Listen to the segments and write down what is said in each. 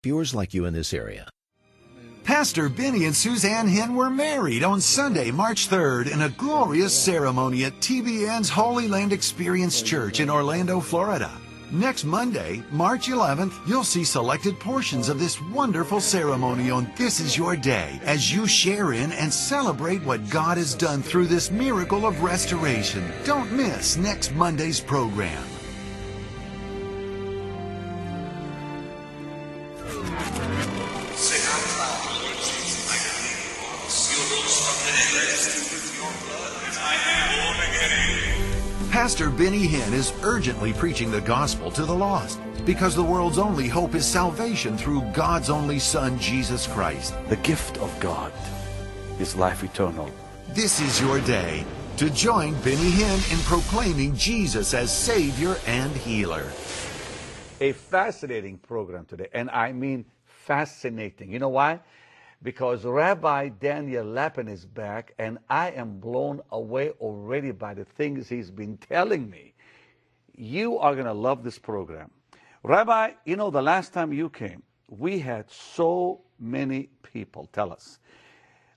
viewers like you in this area. Pastor Benny and Suzanne Hinn were married on Sunday, March 3rd in a glorious ceremony at TBN's Holy Land Experience Church in Orlando, Florida. Next Monday, March 11th, you'll see selected portions of this wonderful ceremony on This Is Your Day as you share in and celebrate what God has done through this miracle of restoration. Don't miss next Monday's program. Pastor Benny Hinn is urgently preaching the gospel to the lost because the world's only hope is salvation through God's only Son, Jesus Christ. The gift of God is life eternal. This is your day to join Benny Hinn in proclaiming Jesus as Savior and Healer. A fascinating program today, and I mean fascinating. You know why? Because Rabbi Daniel Lapin is back, and I am blown away already by the things he's been telling me. You are going to love this program. Rabbi, you know, the last time you came, we had so many people tell us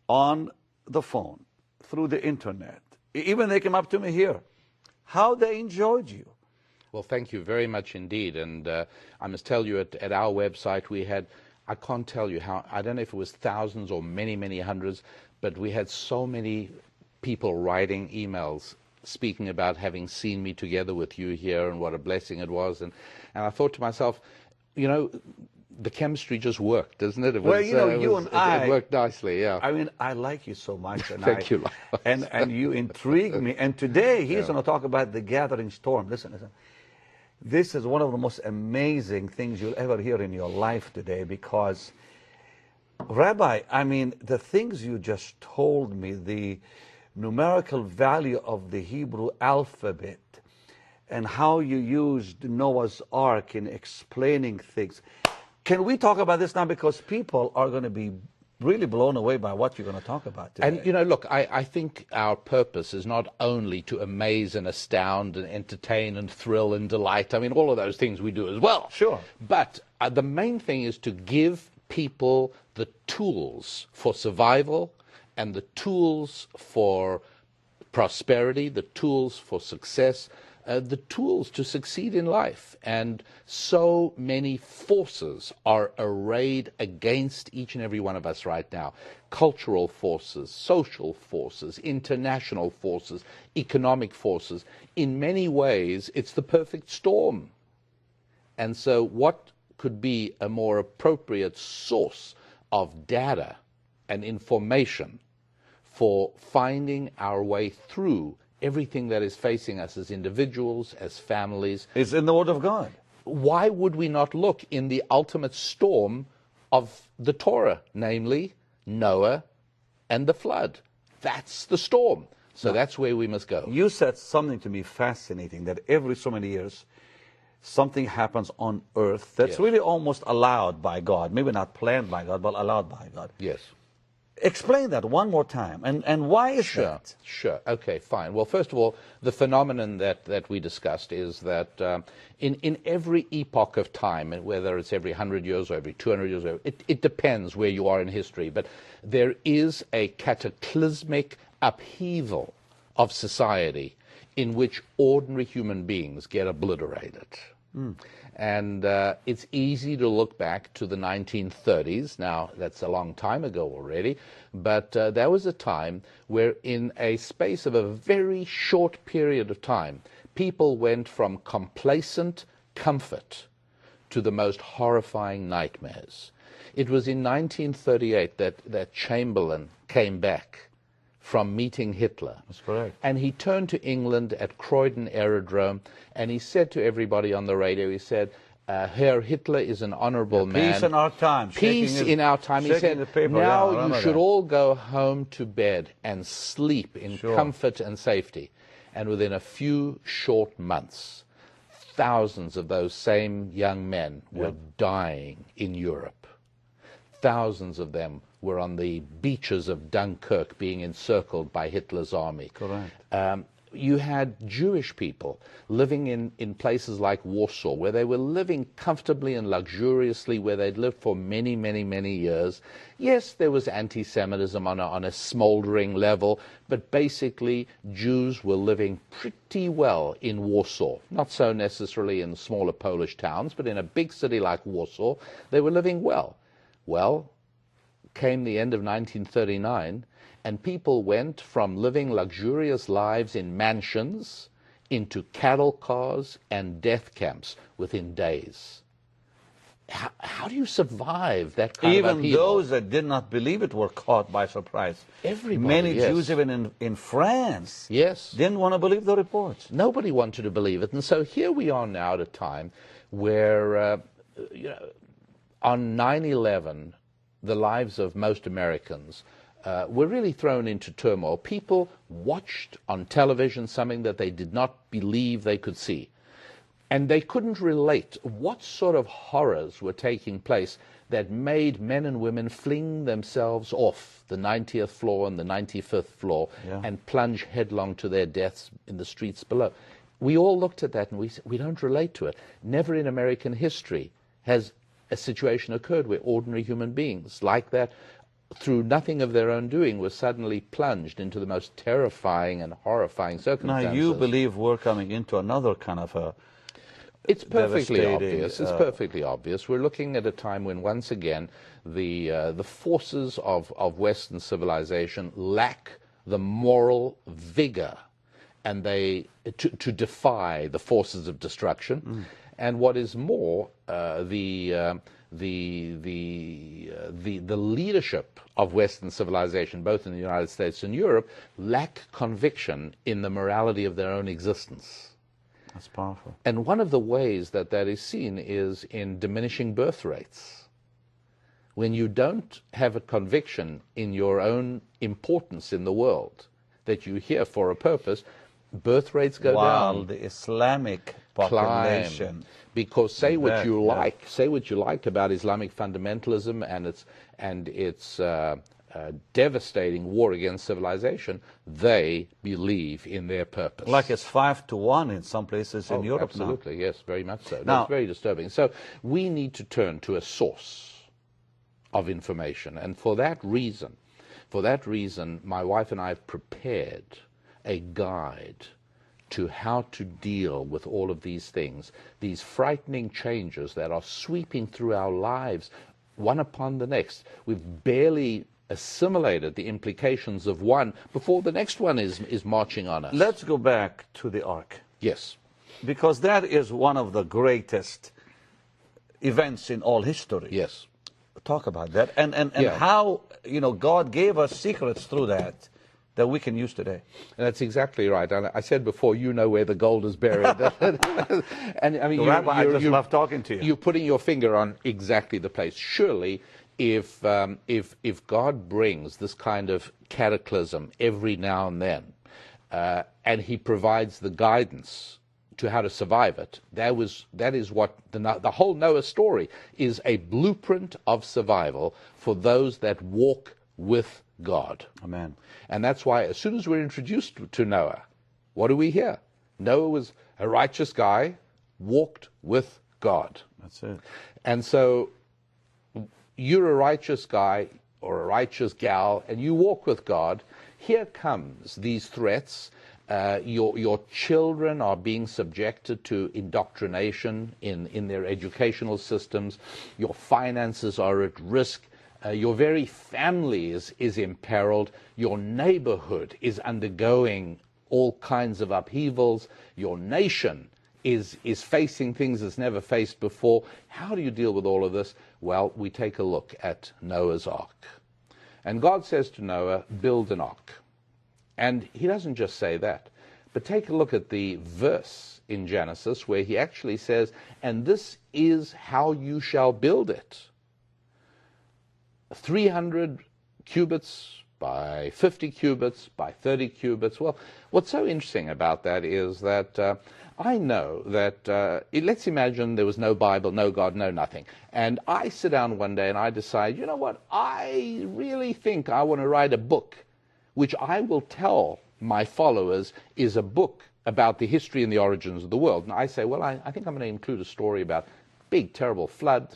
on the phone, through the internet, even they came up to me here, how they enjoyed you. Well, thank you very much indeed. And I must tell you, at our website, we had, I can't tell you how, I don't know if it was thousands or many, many hundreds, but we had so many people writing emails speaking about having seen me together with you here and what a blessing it was. And I thought to myself, you know, the chemistry just worked, doesn't it? Well, you know, it worked nicely, yeah. I mean, I like you so much. And Thank you. And you intrigue me. And today, he's going to talk about the gathering storm. Listen. This is one of the most amazing things you'll ever hear in your life today because, Rabbi, I mean, the things you just told me, the numerical value of the Hebrew alphabet and how you used Noah's Ark in explaining things. Can we talk about this now? Because people are going to be really blown away by what you're going to talk about today. And, you know, look, I think our purpose is not only to amaze and astound and entertain and thrill and delight. I mean, all of those things we do as well. Sure. But the main thing is to give people the tools for survival and the tools for prosperity, the tools for success, the tools to succeed in life. And so many forces are arrayed against each and every one of us right now. Cultural forces, social forces, international forces, economic forces. In many ways, it's the perfect storm. And so what could be a more appropriate source of data and information for finding our way through everything that is facing us as individuals, as families? It's in the Word of God. Why would we not look in the ultimate storm of the Torah, namely Noah and the flood? That's the storm. So that's where we must go. You said something to me fascinating, that every so many years something happens on earth that's really almost allowed by God. Maybe not planned by God, but allowed by God. Yes. Explain that one more time. And why is that? Sure. Okay, fine. Well, first of all, the phenomenon that we discussed is that in every epoch of time, whether it's every 100 years or every 200 years, it depends where you are in history, but there is a cataclysmic upheaval of society in which ordinary human beings get obliterated. And it's easy to look back to the 1930s. Now, that's a long time ago already, but there was a time where in a space of a very short period of time, people went from complacent comfort to the most horrifying nightmares. It was in 1938 that Chamberlain came back from meeting Hitler. That's correct. And he turned to England at Croydon Aerodrome, and he said to everybody on the radio, he said, Herr Hitler is an honourable man. Peace in our time. Peace in our time. He said, now you should all go home to bed and sleep in comfort and safety. And within a few short months, thousands of those same young men were dying in Europe. Thousands of them were on the beaches of Dunkirk being encircled by Hitler's army. Correct. you had Jewish people living in places like Warsaw, where they were living comfortably and luxuriously, where they'd lived for many, many, many years. Yes, there was anti-Semitism on a smoldering level, but basically Jews were living pretty well in Warsaw. Not so necessarily in smaller Polish towns, but in a big city like Warsaw, they were living well. Well, came the end of 1939, and people went from living luxurious lives in mansions into cattle cars and death camps within days. How do you survive that kind of upheaval? Even those that did not believe it were caught by surprise. Everybody, Many yes. Jews, even in France, Yes. didn't want to believe the reports. Nobody wanted to believe it. And so here we are now at a time where, on 9/11, the lives of most Americans were really thrown into turmoil. People watched on television something that they did not believe they could see. And they couldn't relate what sort of horrors were taking place that made men and women fling themselves off the 90th floor and the 95th floor and plunge headlong to their deaths in the streets below. We all looked at that and we said, we don't relate to it. Never in American history has a situation occurred where ordinary human beings like that, through nothing of their own doing, were suddenly plunged into the most terrifying and horrifying circumstances. Now, you believe we're coming into another kind of a It's perfectly devastating, obvious. It's perfectly obvious. We're looking at a time when, once again, the forces of Western civilization lack the moral vigor, and to defy the forces of destruction. And what is more, the leadership of Western civilization, both in the United States and Europe, lack conviction in the morality of their own existence. That's powerful. And one of the ways that is seen is in diminishing birth rates. When you don't have a conviction in your own importance in the world, that you're here for a purpose, birth rates go While down. the Islamic population Climb. Because say what you yeah. like, say what you like about Islamic fundamentalism and its devastating war against civilization, they believe in their purpose. Like it's 5-1 in some places in Europe absolutely, now. yes, very much so. Now, That's very disturbing. So we need to turn to a source of information, and for that reason, my wife and I have prepared a guide to how to deal with all of these things, these frightening changes that are sweeping through our lives, one upon the next. We've barely assimilated the implications of one before the next one is marching on us. Let's go back to the Ark, Yes. because that is one of the greatest events in all history. Yes. Talk about that and Yeah. how God gave us secrets through that we can use today. And that's exactly right. And I said before, you know where the gold is buried. And I mean, Rabbi, I just love talking to you. You're putting your finger on exactly the place. Surely, if God brings this kind of cataclysm every now and then, and He provides the guidance to how to survive it, that is what the whole Noah story is, a blueprint of survival for those that walk with God. Amen. And that's why as soon as we're introduced to Noah, what do we hear? Noah was a righteous guy, walked with God. That's it. And so you're a righteous guy or a righteous gal, and you walk with God. Here comes these threats. Your children are being subjected to indoctrination in their educational systems. Your finances are at risk. Your very family is imperiled. Your neighborhood is undergoing all kinds of upheavals. Your nation is facing things it's never faced before. How do you deal with all of this? Well, we take a look at Noah's Ark. And God says to Noah, build an ark. And He doesn't just say that, but take a look at the verse in Genesis where He actually says, and this is how you shall build it. 300 cubits by 50 cubits by 30 cubits. Well, what's so interesting about that is that I know that, let's imagine there was no Bible, no God, no nothing. And I sit down one day and I decide, you know what, I really think I want to write a book which I will tell my followers is a book about the history and the origins of the world. And I say, well, I think I'm going to include a story about big, terrible flood,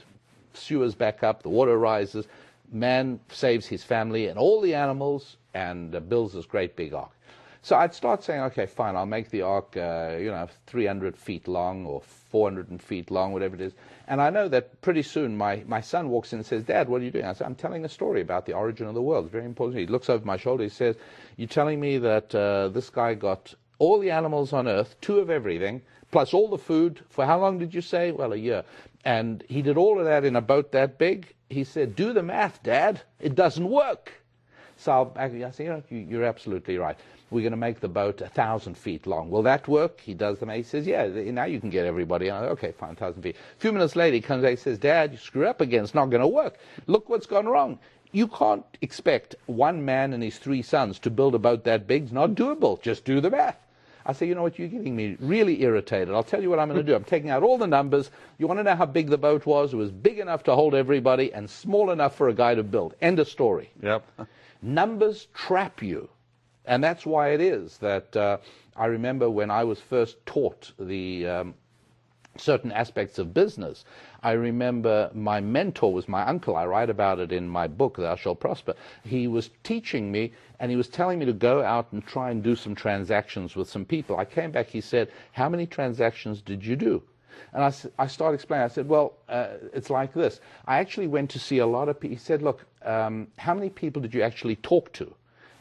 sewers back up, the water rises, man saves his family and all the animals and builds this great big ark. So I'd start saying, okay, fine, I'll make the ark, 300 feet long or 400 feet long, whatever it is. And I know that pretty soon my son walks in and says, Dad, what are you doing? I said, I'm telling a story about the origin of the world. It's very important. He looks over my shoulder. He says, you're telling me that this guy got all the animals on earth, 2 of everything, plus all the food. For how long did you say? Well, a year. And he did all of that in a boat that big. He said, do the math, Dad. It doesn't work. So I said, you're absolutely right. We're going to make the boat 1,000 feet long. Will that work? He does the math. He says, yeah, now you can get everybody on. Okay, fine, 1,000 feet. A few minutes later, he comes back and says, Dad, you screw up again. It's not going to work. Look what's gone wrong. You can't expect one man and his 3 sons to build a boat that big. It's not doable. Just do the math. I say, you know what, you're getting me really irritated. I'll tell you what I'm going to do. I'm taking out all the numbers. You want to know how big the boat was? It was big enough to hold everybody and small enough for a guy to build. End of story. Yep. Numbers trap you. And that's why it is that I remember when I was first taught the certain aspects of business, I remember my mentor was my uncle. I write about it in my book, Thou Shalt Prosper. He was teaching me, and he was telling me to go out and try and do some transactions with some people. I came back, he said, how many transactions did you do? And I started explaining. I said, well, it's like this. I actually went to see a lot of people. He said, look, how many people did you actually talk to?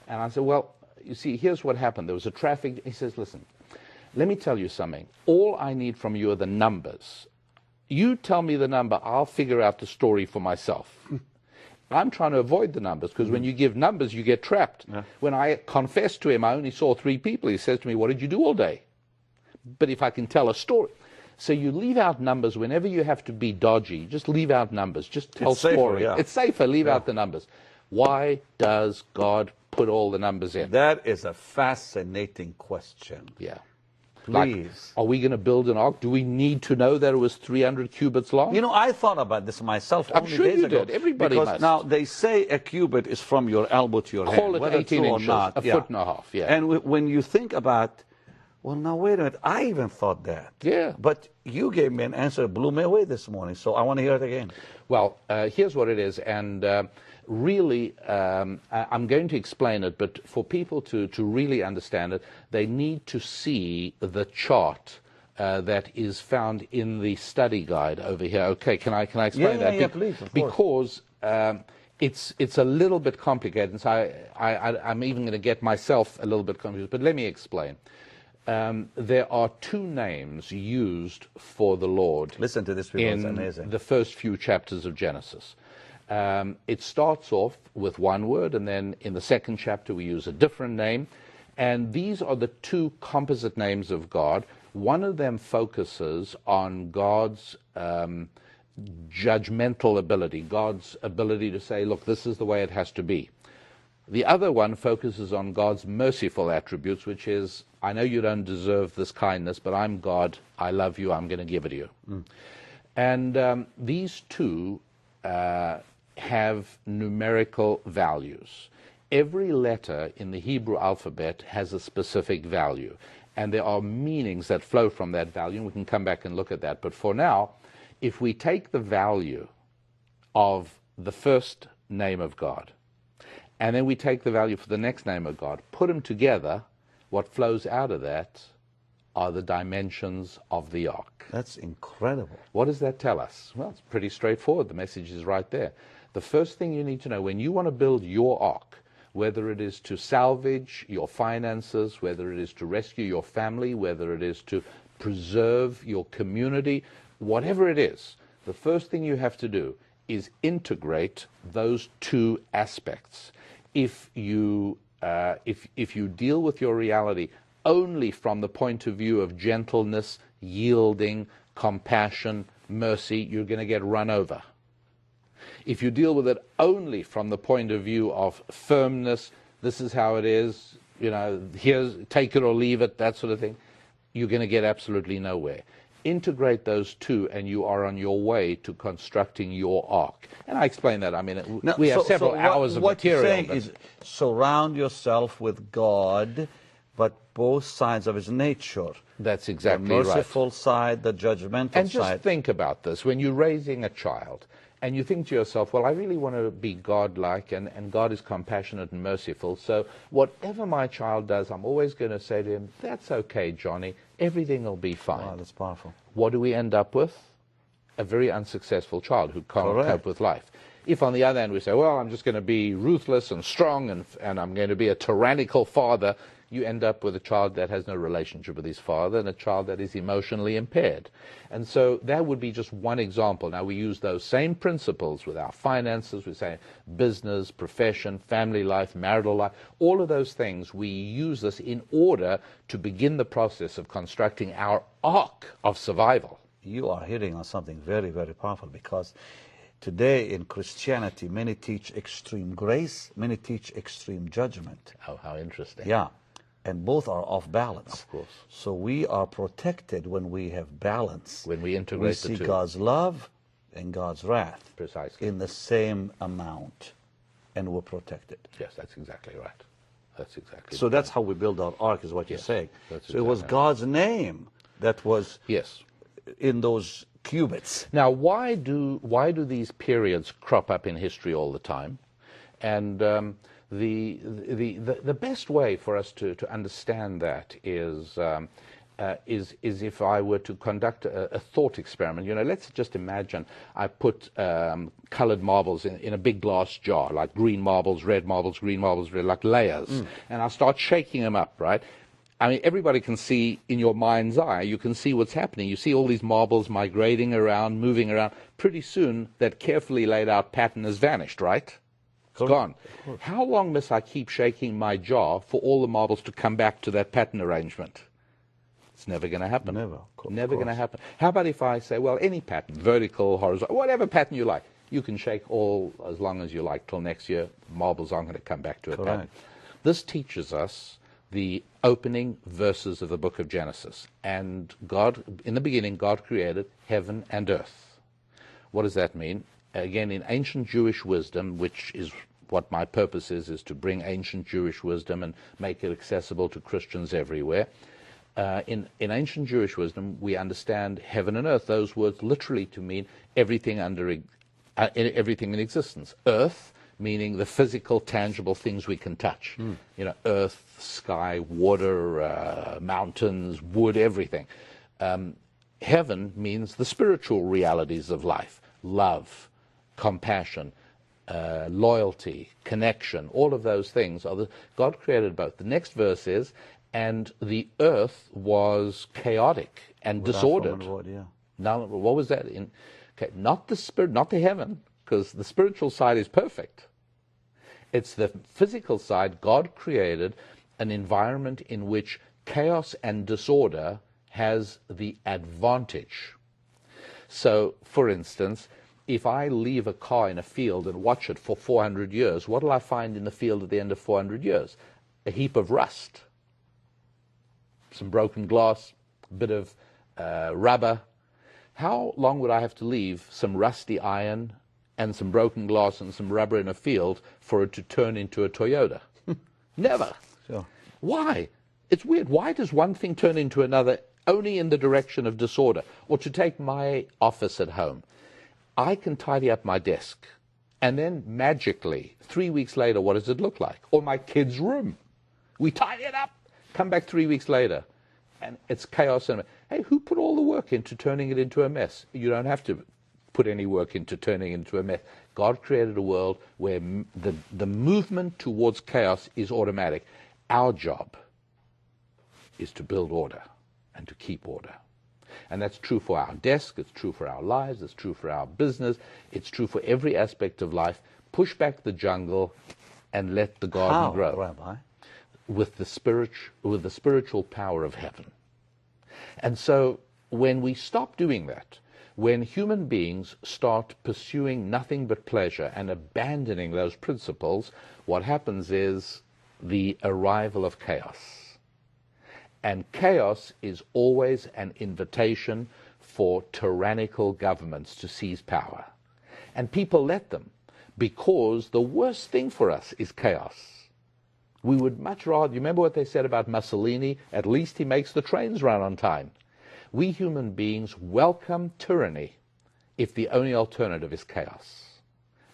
And I said, well, you see, here's what happened. There was a traffic. He says, listen, let me tell you something. All I need from you are the numbers. You tell me the number, I'll figure out the story for myself. I'm trying to avoid the numbers, because when you give numbers, you get trapped. Yeah. When I confessed to him, I only saw 3 people. He says to me, what did you do all day? But if I can tell a story. So you leave out numbers whenever you have to be dodgy. Just leave out numbers. Just tell story. Yeah. It's safer. Leave out the numbers. Why does God put all the numbers in? That is a fascinating question. Yeah. Please. Like, are we going to build an ark? Do we need to know that it was 300 cubits long? You know, I thought about this myself I'm only sure days you ago. did. Everybody because must. Now, they say a cubit is from your elbow to your hand. Call it whether 18 true inches, or not. a foot and a half. Yeah. And when you think about, well, now, wait a minute, I even thought that. Yeah. But you gave me an answer that blew me away this morning, so I want to hear it again. Well, here's what it is, and really, I'm going to explain it, but for people to really understand it, they need to see the chart that is found in the study guide over here. Okay, can I explain that? Yeah, please, of course. Because it's a little bit complicated, and so I'm even going to get myself a little bit confused, but let me explain. There are 2 names used for the Lord. Listen to this, people. It's amazing. In the first few chapters of Genesis. It starts off with one word, and then in the second chapter we use a different name. And these are the 2 composite names of God. One of them focuses on God's judgmental ability, God's ability to say, look, this is the way it has to be. The other one focuses on God's merciful attributes, which is, I know you don't deserve this kindness, but I'm God, I love you, I'm going to give it to you. And these 2 have numerical values. Every letter in the Hebrew alphabet has a specific value, and there are meanings that flow from that value, and we can come back and look at that. But for now, if we take the value of the first name of God, and then we take the value for the next name of God, put them together, what flows out of that are the dimensions of the ark. That's incredible. What does that tell us? Well, it's pretty straightforward. The message is right there. The first thing you need to know, when you want to build your ark, whether it is to salvage your finances, whether it is to rescue your family, whether it is to preserve your community, whatever it is, the first thing you have to do is integrate those 2 aspects. If you deal with your reality only from the point of view of gentleness, yielding, compassion, mercy, you're going to get run over. If you deal with it only from the point of view of firmness, this is how it is, here's, take it or leave it, that sort of thing, you're going to get absolutely nowhere. Integrate those 2, and you are on your way to constructing your ark. And I explain that. I mean, we have several hours of material. What you're saying is surround yourself with God, but both sides of his nature. That's exactly the right. merciful side, the judgmental And just side. think about this. When you're raising a child, and you think to yourself, well, I really want to be God-like, and God is compassionate and merciful, so whatever my child does, I'm always going to say to him, that's okay, Johnny, everything will be fine. Wow, that's powerful. What do we end up with? A very unsuccessful child who can't Correct. cope with life. If on the other hand we say, well, I'm just going to be ruthless and strong, and I'm going to be a tyrannical father, you end up with a child that has no relationship with his father and a child that is emotionally impaired. And so that would be just one example. Now, we use those same principles with our finances. We say business, profession, family life, marital life, all of those things. We use this in order to begin the process of constructing our arc of survival. You are hitting on something very, very powerful, because today in Christianity, many teach extreme grace, many teach extreme judgment. Oh, how interesting. Yeah. And both are off balance. Of course. So we are protected when we have balance. When we integrate the two. We see God's love and God's wrath. Precisely. In the same amount. And we're protected. Yes, that's exactly right. That's exactly So right. that's how we build our ark, is what you're Yes, saying. that's So it was exactly God's name that was Yes. in those cubits. Now, why do these periods crop up in history all the time? And the best way for us to understand that is if I were to conduct a thought experiment. You know, let's just imagine I put colored marbles in a big glass jar, like green marbles, red marbles, green marbles, red, like layers, and I start shaking them up, right? I mean, everybody can see in your mind's eye, you can see what's happening. You see all these marbles migrating around, moving around. Pretty soon, that carefully laid out pattern has vanished, right? It's gone. How long must I keep shaking my jar for all the marbles to come back to that pattern arrangement? It's never going to happen. Never going to happen. How about if I say, well, any pattern, vertical, horizontal, whatever pattern you like, you can shake all as long as you like till next year. Marbles aren't going to come back to a pattern. This teaches us the opening verses of the book of Genesis. And God, in the beginning, God created heaven and earth. What does that mean? Again, in ancient Jewish wisdom, which is what my purpose is to bring ancient Jewish wisdom and make it accessible to Christians everywhere. In ancient Jewish wisdom, we understand heaven and earth, those words literally to mean everything everything in existence. Earth, meaning the physical, tangible things we can touch. You know, earth, sky, water, mountains, wood, everything. Heaven means the spiritual realities of life, love, compassion, loyalty, connection, all of those things. God created both. The next verse is, and the earth was chaotic and disordered. Now, what was that? Okay, not the spirit, not the heaven, because the spiritual side is perfect. It's the physical side. God created an environment in which chaos and disorder has the advantage. So, for instance, if I leave a car in a field and watch it for 400 years, what will I find in the field at the end of 400 years? A heap of rust, some broken glass, a bit of rubber. How long would I have to leave some rusty iron and some broken glass and some rubber in a field for it to turn into a Toyota? Never. Sure. Why? It's weird. Why does one thing turn into another only in the direction of disorder? Or to take my office at home, I can tidy up my desk, and then magically, 3 weeks later, what does it look like? Or my kid's room. We tidy it up, come back 3 weeks later, and it's chaos. And hey, who put all the work into turning it into a mess? You don't have to put any work into turning it into a mess. God created a world where the movement towards chaos is automatic. Our job is to build order and to keep order. And that's true for our desk, it's true for our lives, it's true for our business, it's true for every aspect of life. Push back the jungle and let the garden grow. Rabbi? With the spiritual power of heaven. And so when we stop doing that, when human beings start pursuing nothing but pleasure and abandoning those principles, what happens is the arrival of chaos. And chaos is always an invitation for tyrannical governments to seize power. And people let them, because the worst thing for us is chaos. We would much rather, you remember what they said about Mussolini? At least he makes the trains run on time. We human beings welcome tyranny if the only alternative is chaos.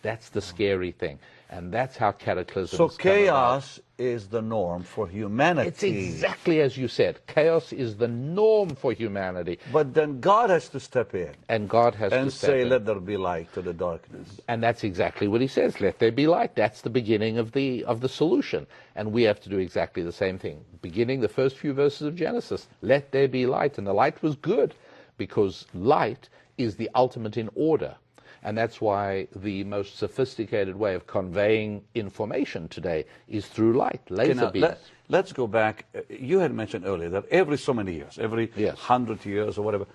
That's the scary thing. And that's how cataclysms So come chaos about. is the norm for humanity. It's exactly as you said. Chaos is the norm for humanity. But then God has to step in And God has and to step say, in. let there be light to the darkness. And that's exactly what he says. Let there be light. That's the beginning of the solution. And we have to do exactly the same thing. Beginning the first few verses of Genesis. Let there be light. And the light was good, because light is the ultimate in order. And that's why the most sophisticated way of conveying information today is through light, laser beams. Let's go back. You had mentioned earlier that every so many years, every 100 years or whatever,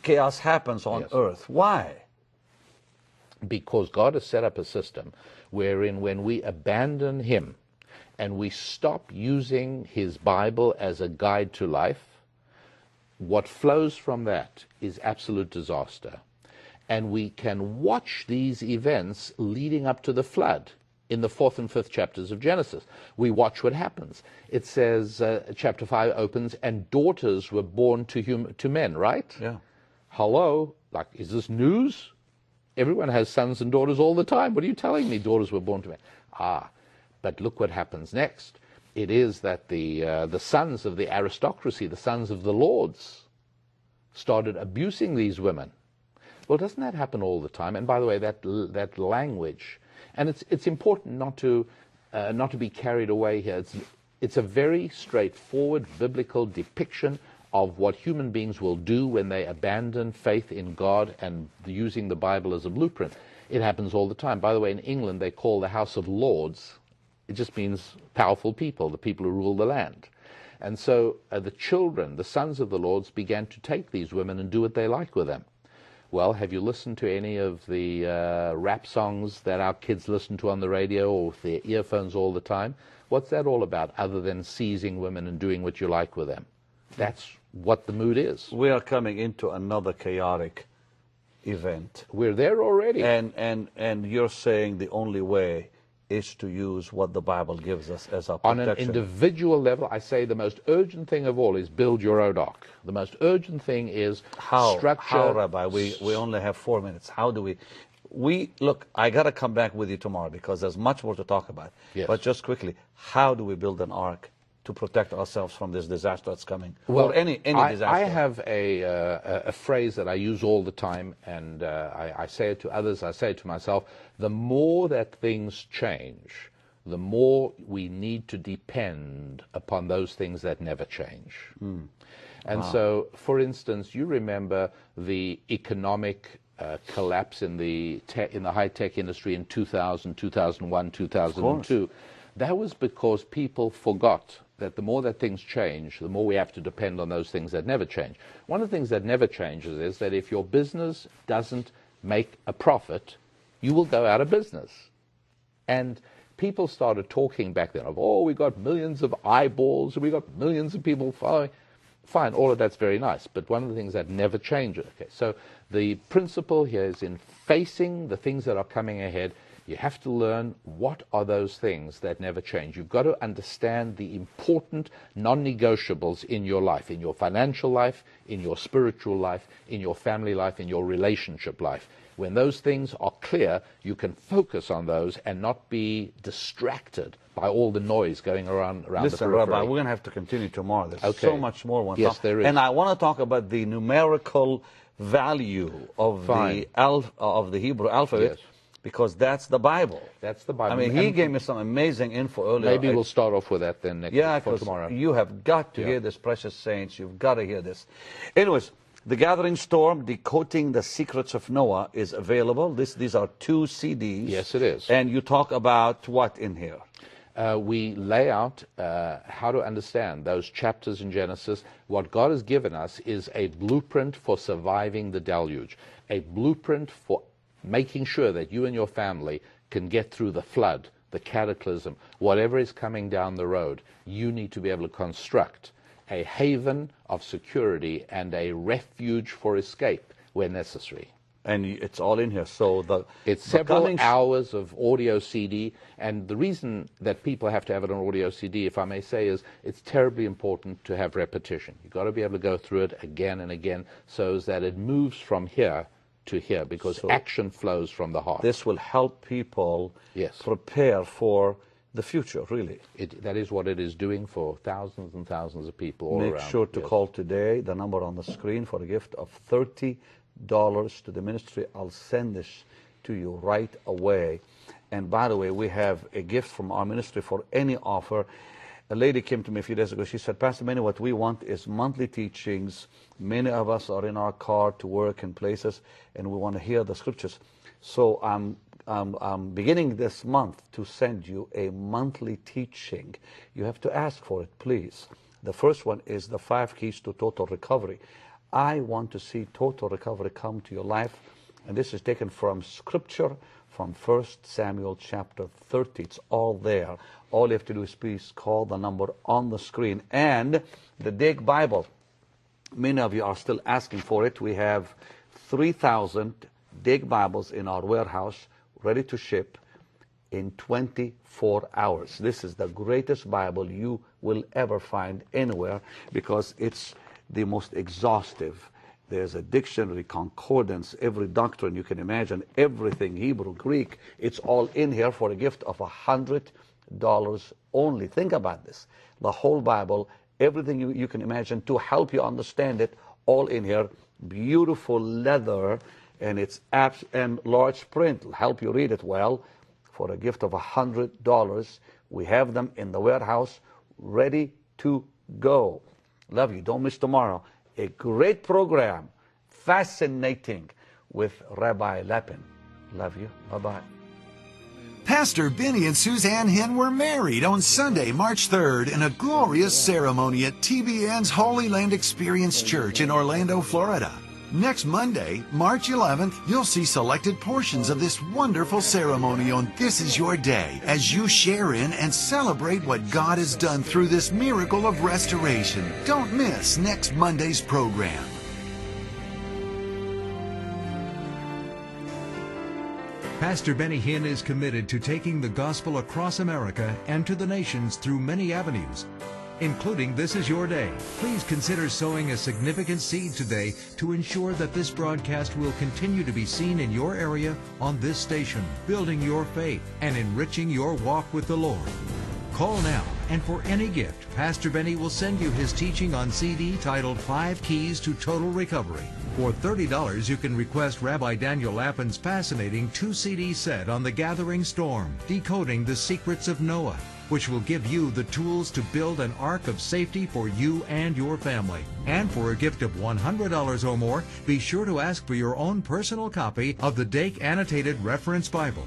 chaos happens on earth. Why? Because God has set up a system wherein when we abandon him and we stop using his Bible as a guide to life, what flows from that is absolute disaster. And we can watch these events leading up to the flood in the 4th and 5th chapters of Genesis. We watch what happens. It says, chapter 5 opens, and daughters were born to men, right? Yeah. Hello? Like, is this news? Everyone has sons and daughters all the time. What are you telling me? Daughters were born to men. But look what happens next. It is that the sons of the aristocracy, the sons of the lords, started abusing these women. Well, doesn't that happen all the time? And by the way, that language, and it's important not to be carried away here. It's a very straightforward biblical depiction of what human beings will do when they abandon faith in God and using the Bible as a blueprint. It happens all the time. By the way, in England, they call the House of Lords. It just means powerful people, the people who rule the land. And so the children, the sons of the lords, began to take these women and do what they like with them. Well, have you listened to any of the rap songs that our kids listen to on the radio or with their earphones all the time? What's that all about, other than seizing women and doing what you like with them? That's what the mood is. We are coming into another chaotic event. We're there already. And you're saying the only way is to use what the Bible gives us as our protection. On an individual level, I say the most urgent thing of all is build your own ark. The most urgent thing is structure. How, Rabbi? We only have 4 minutes. How do we look, I got to come back with you tomorrow because there's much more to talk about. Yes. But just quickly, how do we build an ark to protect ourselves from this disaster that's coming? Well, or any disaster? I have a phrase that I use all the time, and I say it to others, I say it to myself. The more that things change, the more we need to depend upon those things that never change. And so, for instance, you remember the economic collapse in the high-tech industry in 2000, 2001, 2002. That was because people forgot that the more that things change, the more we have to depend on those things that never change. One of the things that never changes is that if your business doesn't make a profit, you will go out of business. And people started talking back then of, we got millions of eyeballs, we got millions of people following. Fine, all of that's very nice, but one of the things that never changes. Okay, so the principle here is in facing the things that are coming ahead, you have to learn what are those things that never change. You've got to understand the important non-negotiables in your life, in your financial life, in your spiritual life, in your family life, in your relationship life. When those things are clear, you can focus on those and not be distracted by all the noise going around the periphery. Rabbi, we're going to have to continue tomorrow. There's so much more. Yes, there is. And I want to talk about the numerical value of the Hebrew alphabet. Yes. Because that's the Bible. That's the Bible. I mean, he gave me some amazing info earlier. Maybe we'll start off with that then for tomorrow. You have got to hear this, precious saints. You've got to hear this. Anyways, The Gathering Storm, Decoding the Secrets of Noah is available. These are 2 CDs. Yes, it is. And you talk about what in here? We lay out how to understand those chapters in Genesis. What God has given us is a blueprint for surviving the deluge, a blueprint for making sure that you and your family can get through the flood, the cataclysm, whatever is coming down the road. You need to be able to construct a haven of security and a refuge for escape where necessary. And it's all in here. So it's several hours of audio CD, and the reason that people have to have it on audio CD, if I may say, is it's terribly important to have repetition. You've got to be able to go through it again and again so that it moves from here to here, because action flows from the heart. This will help people prepare for the future, really. That is what it is doing for thousands and thousands of people all around. Make sure to call today, the number on the screen, for a gift of $30 to the ministry. I'll send this to you right away. And by the way, we have a gift from our ministry for any offer. A lady came to me a few days ago. She said, Pastor Benny, what we want is monthly teachings. Many of us are in our car to work in places, and we want to hear the scriptures. So I'm beginning this month to send you a monthly teaching. You have to ask for it, please. The first one is the 5 keys to total recovery. I want to see total recovery come to your life. And this is taken from Scripture, from 1 Samuel chapter 30. It's all there. All you have to do is please call the number on the screen. And the Dig Bible. Many of you are still asking for it. We have 3,000 Dig Bibles in our warehouse, ready to ship in 24 hours. This is the greatest Bible you will ever find anywhere, because it's the most exhaustive. There's a dictionary, concordance, every doctrine you can imagine, everything, Hebrew, Greek, it's all in here for a gift of $100 only. Think about this. The whole Bible, everything you can imagine to help you understand it, all in here. Beautiful leather, and it's apps and large print. It'll help you read it well. For a gift of $100, we have them in the warehouse, ready to go. Love you. Don't miss tomorrow. A great program, fascinating, with Rabbi Lapin. Love you. Bye-bye. Pastor Benny and Suzanne Hinn were married on Sunday, March 3rd, in a glorious ceremony at TBN's Holy Land Experience Church in Orlando, Florida. Next Monday, March 11th, you'll see selected portions of this wonderful ceremony on This Is Your Day as you share in and celebrate what God has done through this miracle of restoration. Don't miss next Monday's program. Pastor Benny Hinn is committed to taking the gospel across America and to the nations through many avenues, including This Is Your Day. Please consider sowing a significant seed today to ensure that this broadcast will continue to be seen in your area on this station, building your faith and enriching your walk with the Lord. Call now, and for any gift, Pastor Benny will send you his teaching on CD titled 5 Keys to Total Recovery. For $30, you can request Rabbi Daniel Lapin's fascinating 2-CD set on the gathering storm, decoding the secrets of Noah, which will give you the tools to build an ark of safety for you and your family. And for a gift of $100 or more, be sure to ask for your own personal copy of the Dake Annotated Reference Bible.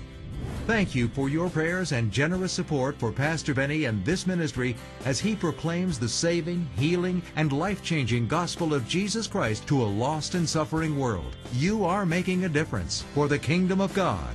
Thank you for your prayers and generous support for Pastor Benny and this ministry as he proclaims the saving, healing, and life-changing gospel of Jesus Christ to a lost and suffering world. You are making a difference for the kingdom of God.